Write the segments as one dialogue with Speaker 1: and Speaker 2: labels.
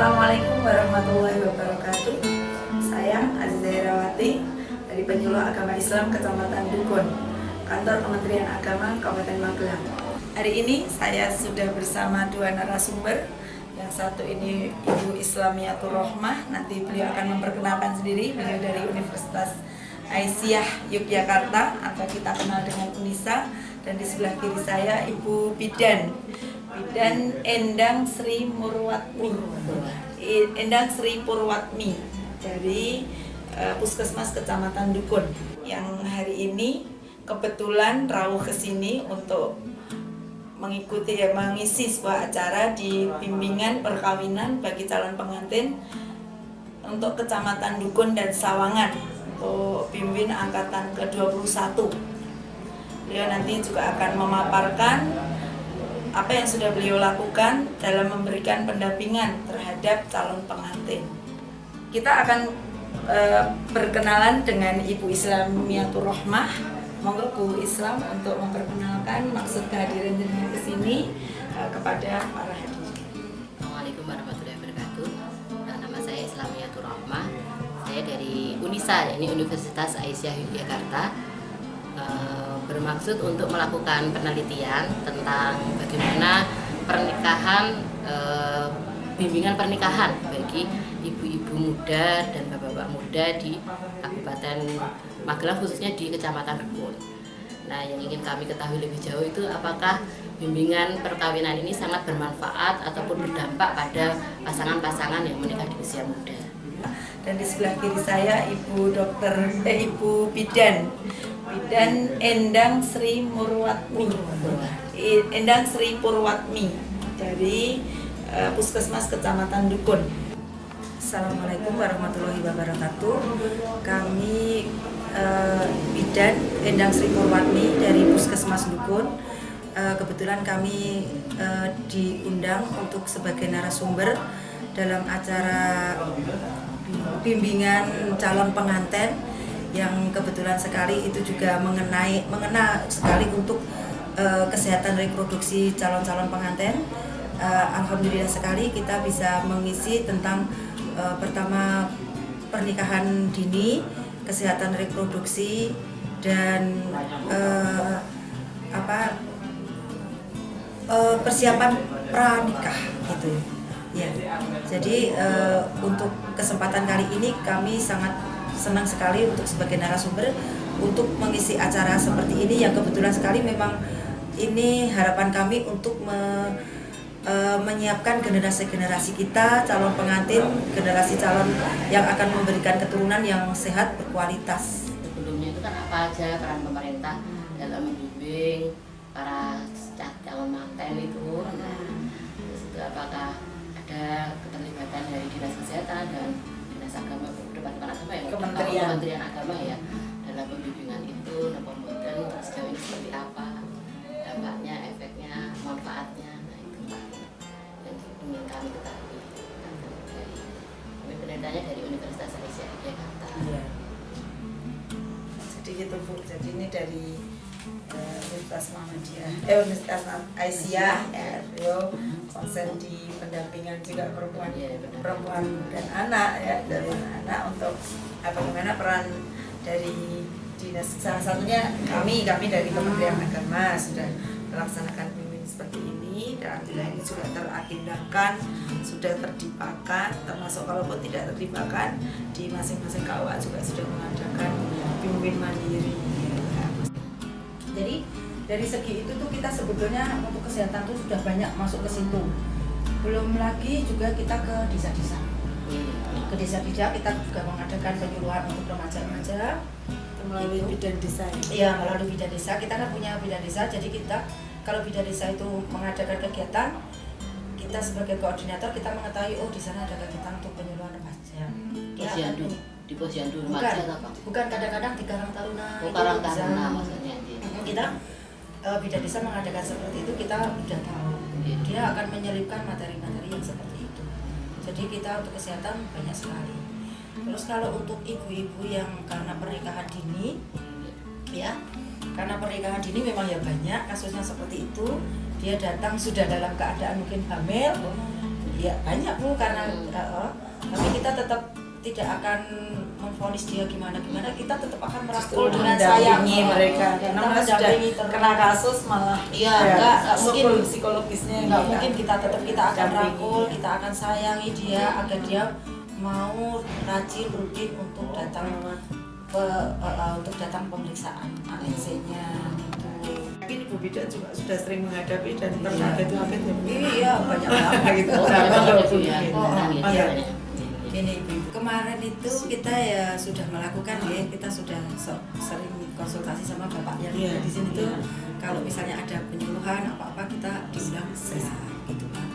Speaker 1: Assalamualaikum warahmatullahi wabarakatuh. Saya Azizah Herawati dari Penyuluh Agama Islam Kecamatan Dukun, Kantor Kementerian Agama Kabupaten Magelang. Hari ini saya sudah bersama dua narasumber. Yang satu ini Ibu Islamiyatur Rohmah, nanti beliau akan memperkenalkan sendiri. Beliau dari Universitas Aisyah Yogyakarta atau kita kenal dengan UNISA. Dan di sebelah kiri saya Ibu Bidan Endang Sri Purwatmi dari Puskesmas Kecamatan Dukun, yang hari ini kebetulan rawuh ke sini untuk mengisi sebuah acara di bimbingan perkawinan bagi calon pengantin untuk Kecamatan Dukun dan Sawangan untuk pimpin angkatan ke-21. Beliau nanti juga akan memaparkan apa yang sudah beliau lakukan dalam memberikan pendampingan terhadap calon pengantin. Kita akan berkenalan dengan Ibu Islamiyatur Rohmah. Monggo Bu Islam untuk memperkenalkan maksud kehadiran jenengan ke sini kepada para hadirin.
Speaker 2: Assalamualaikum warahmatullahi wabarakatuh. Nama saya Islamiyatur Rohmah. Saya dari UNISA, yakni Universitas Aisyah Yogyakarta. Bermaksud untuk melakukan penelitian tentang bagaimana pernikahan, bimbingan pernikahan bagi ibu-ibu muda dan bapak-bapak muda di Kabupaten Magelang, khususnya di Kecamatan Dukun. Nah, yang ingin kami ketahui lebih jauh itu apakah bimbingan perkawinan ini sangat bermanfaat ataupun berdampak pada pasangan-pasangan yang menikah di usia muda.
Speaker 1: Dan di sebelah kiri saya Ibu Bidan Endang Sri Purwatmi dari Puskesmas Kecamatan Dukun. Assalamualaikum warahmatullahi wabarakatuh. Kami Bidan Endang Sri Purwatmi dari Puskesmas Dukun. Kebetulan kami diundang untuk sebagai narasumber dalam acara bimbingan calon pengantin yang kebetulan sekali itu juga mengena sekali untuk kesehatan reproduksi calon-calon pengantin. Alhamdulillah sekali kita bisa mengisi tentang pertama pernikahan dini, kesehatan reproduksi, dan persiapan pranikah gitu ya. Jadi untuk kesempatan kali ini kami sangat senang sekali untuk sebagai narasumber untuk mengisi acara seperti ini yang kebetulan sekali memang ini harapan kami untuk menyiapkan generasi-generasi kita, calon pengantin, generasi calon yang akan memberikan keturunan yang sehat berkualitas.
Speaker 2: Sebelumnya itu kan apa aja peran pemerintah dalam membimbing para calon manten itu? Nah, itu apakah ada keterlibatan dari Dinas Kesehatan dan Dinas Agama, Departemen Agama ya, Kementerian Agama ya, dalam pembimbingan itu, dan sejauh ini seperti apa dampaknya, efeknya, manfaatnya? Nah, itu yang ingin kami ketahui. Kami penelitiannya dari Universitas Aisyah Yogyakarta.
Speaker 1: Iya. Jadi gitu Bu, jadi ini dari Universitas Universitas Aisyah ya, beliau konsen di pendampingan juga perempuan dan anak ya, dari anak untuk bagaimana peran dari dinas, salah satunya kami dari Kementerian Agama sudah melaksanakan bimbingan seperti ini, dan ini juga teragendakan, sudah terdipakan, termasuk kalaupun tidak terdipakan di masing-masing KUA juga sudah mengadakan bimbingan mandiri. Jadi dari segi itu tuh kita sebetulnya untuk kesehatan tuh sudah banyak masuk ke situ. Belum lagi juga kita ke desa-desa. Ke desa-desa kita juga mengadakan penyuluhan untuk remaja-remaja melalui bidan desa. Iya, melalui bidan desa. Kita kan punya bidan desa, jadi kita kalau bidan desa itu mengadakan kegiatan, kita sebagai koordinator kita mengetahui di sana ada kegiatan untuk penyuluhan remaja.
Speaker 2: Di Posyandu remaja apa?
Speaker 1: Bukan, kadang-kadang di Karang Taruna.
Speaker 2: Karang Taruna maksudnya.
Speaker 1: Kita bidan desa mengadakan seperti itu, kita sudah tahu dia akan menyelipkan materi-materi yang seperti itu. Jadi kita untuk kesehatan banyak sekali. Terus kalau untuk ibu-ibu yang karena pernikahan dini ya, karena pernikahan dini memang ya banyak kasusnya seperti itu. Dia datang sudah dalam keadaan mungkin hamil Ya banyak Bu, karena tapi kita tetap tidak akan memvonis dia gimana-gimana, kita tetap akan merangkul dengan sayang
Speaker 3: mereka karena mereka sudah kena kasus malah
Speaker 1: nggak mungkin
Speaker 3: psikologisnya
Speaker 1: mungkin kita akan rangkul, kita akan sayangi dia agar dia mau rajin rutin untuk datang pemeriksaan ANC-nya gitu.
Speaker 3: Mungkin Ibu Bidan juga sudah sering menghadapi dan terkaget-kaget
Speaker 1: Iya, banyak banget gitu. Ini Ibu, kemarin itu kita ya sudah melakukan ya, kita sudah sering konsultasi sama Bapak yang ada di sini tuh. Kalau misalnya ada penyuluhan apa-apa kita diundang gitu kan.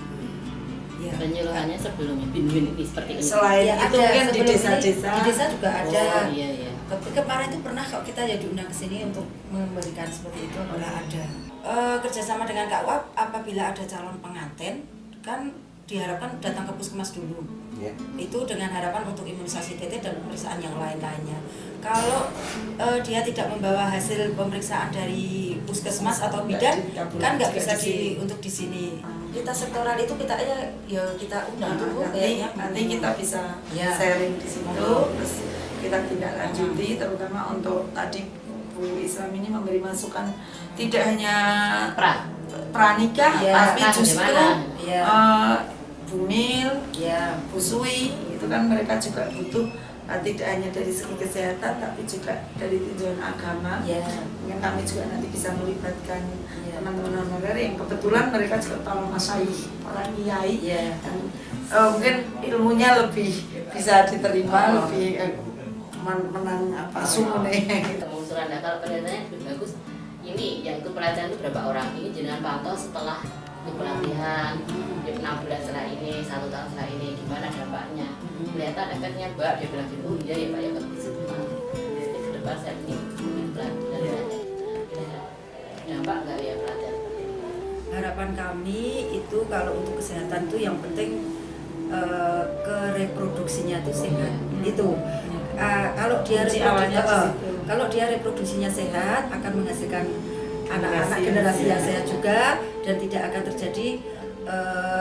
Speaker 1: Ya.
Speaker 2: Penyuluhannya sebelumnya Binwin ini seperti ini.
Speaker 3: Selain
Speaker 1: ya,
Speaker 3: itu
Speaker 1: ada
Speaker 3: kan di desa-desa.
Speaker 1: Di desa juga ada.
Speaker 2: Oh, iya.
Speaker 1: Tapi kemarin itu pernah kok kita ya diundang ke sini untuk memberikan seperti itu, pernah ada. Kerjasama dengan Kak Wap, apabila ada calon pengantin kan diharapkan datang ke puskesmas dulu. Itu dengan harapan untuk imunisasi TT dan pemeriksaan yang lain-lainnya. Kalau dia tidak membawa hasil pemeriksaan dari puskesmas atau bidan, kan nggak bisa untuk di sini. Kita sektoral itu kita kita undang dulu.
Speaker 3: Nanti kita bisa sharing di situ, terus kita tindak lanjuti, terutama untuk tadi Bu Islam ini memberi masukan tidak hanya pranikah, tapi justru bumil, busui, itu kan mereka juga butuh tidak hanya dari segi kesehatan tapi juga dari tinjauan agama. Mungkin kami juga nanti bisa melibatkan teman-teman honorer yang kebetulan mereka juga para masyayikh, para kiai, dan mungkin ilmunya lebih bisa diterima, lebih menang sumune.
Speaker 2: Pengusuran kalau kelihatannya lebih bagus. Ini yang ikut pelatihan itu berapa orang? Ini jenengan pantau setelah pelatihan 6 bulan setelah ini, 1 tahun setelah ini, gimana dampaknya? Kelihatan efeknya Mbak, dia bilang gitu, oh iya ya Pak ya, begitu ke depan saya ini pelatihan dampak nggak ya pelatihan?
Speaker 1: Harapan kami itu kalau untuk kesehatan itu yang penting ke reproduksinya itu sehat. Itu kalau dia reproduksinya sehat akan menghasilkan anak-anak generasi yang sehat juga, dan tidak akan terjadi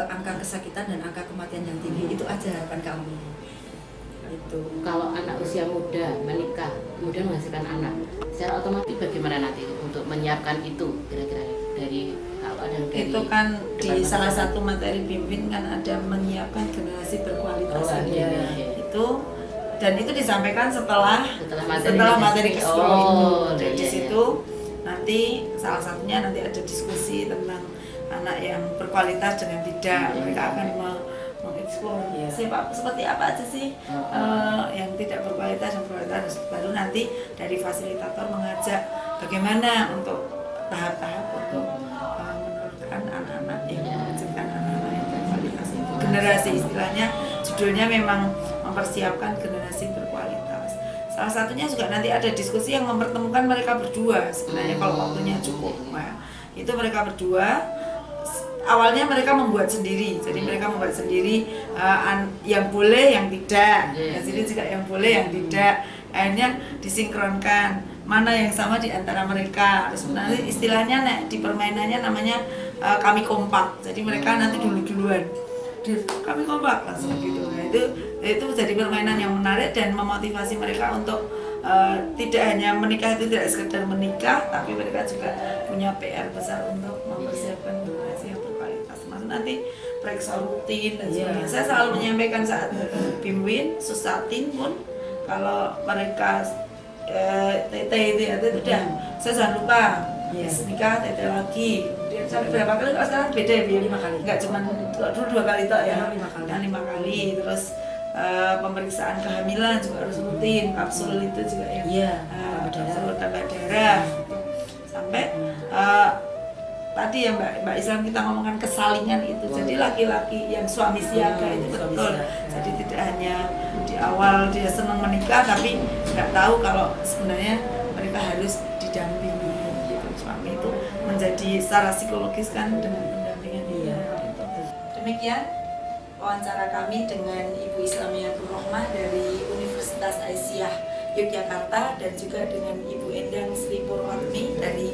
Speaker 1: angka kesakitan dan angka kematian yang tinggi. Itu aja harapan kami. Itu.
Speaker 2: Kalau anak usia muda menikah kemudian menghasilkan anak, secara otomatis bagaimana nanti untuk menyiapkan itu kira-kira dari awal dan dari
Speaker 3: itu kan di salah satu materi pimpin kan ada menyiapkan generasi berkualitas itu, dan itu disampaikan setelah materi keseluruhan itu. Dan di situ nanti salah satunya nanti ada diskusi tentang anak yang berkualitas dengan tidak. Mereka akan mengeksplor seperti apa aja sih yang tidak berkualitas dan berkualitas. Baru nanti dari fasilitator mengajak bagaimana untuk tahap-tahap untuk menurunkan anak-anak yang menghasilkan anak-anak yang berkualitas itu. Generasi istilahnya judulnya memang mempersiapkan generasi berkualitas. Salah satunya juga nanti ada diskusi yang mempertemukan mereka berdua sebenarnya kalau waktunya cukup. Nah, itu mereka berdua awalnya mereka membuat sendiri, jadi mereka membuat sendiri yang boleh, yang tidak. Jadi juga yang boleh, yang tidak. Akhirnya disinkronkan mana yang sama di antara mereka. Terus nanti istilahnya di permainannya namanya kami kompak. Jadi mereka nanti duluan. Kami kompak langsung gitu. Nah, itu jadi permainan yang menarik dan memotivasi mereka untuk tidak hanya menikah itu tidak sekedar menikah, tapi mereka juga punya PR besar untuk mempersiapkan generasi yang berkualitas. Maksud nanti periksa rutin dan sebagainya. Saya selalu menyampaikan saat Bimwin, Susatin pun kalau mereka tete itu udah saya jangan lupa nikah tete lagi. Sampai berapa kali? Kalau sekarang beda ya, 5 kali. Enggak cuma dulu 2 kali toh ya, 5 kali. Terus pemeriksaan kehamilan juga harus rutin, kapsul itu juga yang kapsul tambah darah sampai tadi ya Mbak Islam kita ngomongkan kesalingan itu. Jadi laki-laki yang suami siaga itu betul. Jadi tidak hanya di awal dia senang menikah tapi nggak tahu kalau sebenarnya mereka harus didampingi gitu. Suami itu menjadi secara psikologis kan dengan pendampingan dia. Demikian wawancara kami dengan Ibu Islamiyatul Rohmah dari Universitas Aisyah Yogyakarta dan juga dengan Ibu Endang Sri Purwatmi dari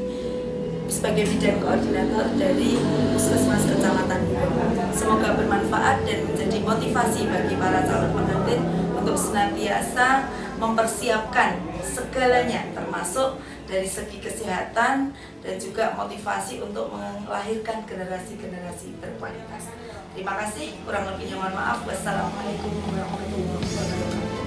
Speaker 1: sebagai bidang koordinator dari Puskesmas Kecamatan Dukun. Semoga bermanfaat dan menjadi motivasi bagi para calon pengantin untuk senantiasa mempersiapkan segalanya, termasuk dari segi kesehatan dan juga motivasi untuk melahirkan generasi-generasi berkualitas. Terima kasih, kurang lebihnya mohon maaf. Wassalamualaikum warahmatullahi wabarakatuh.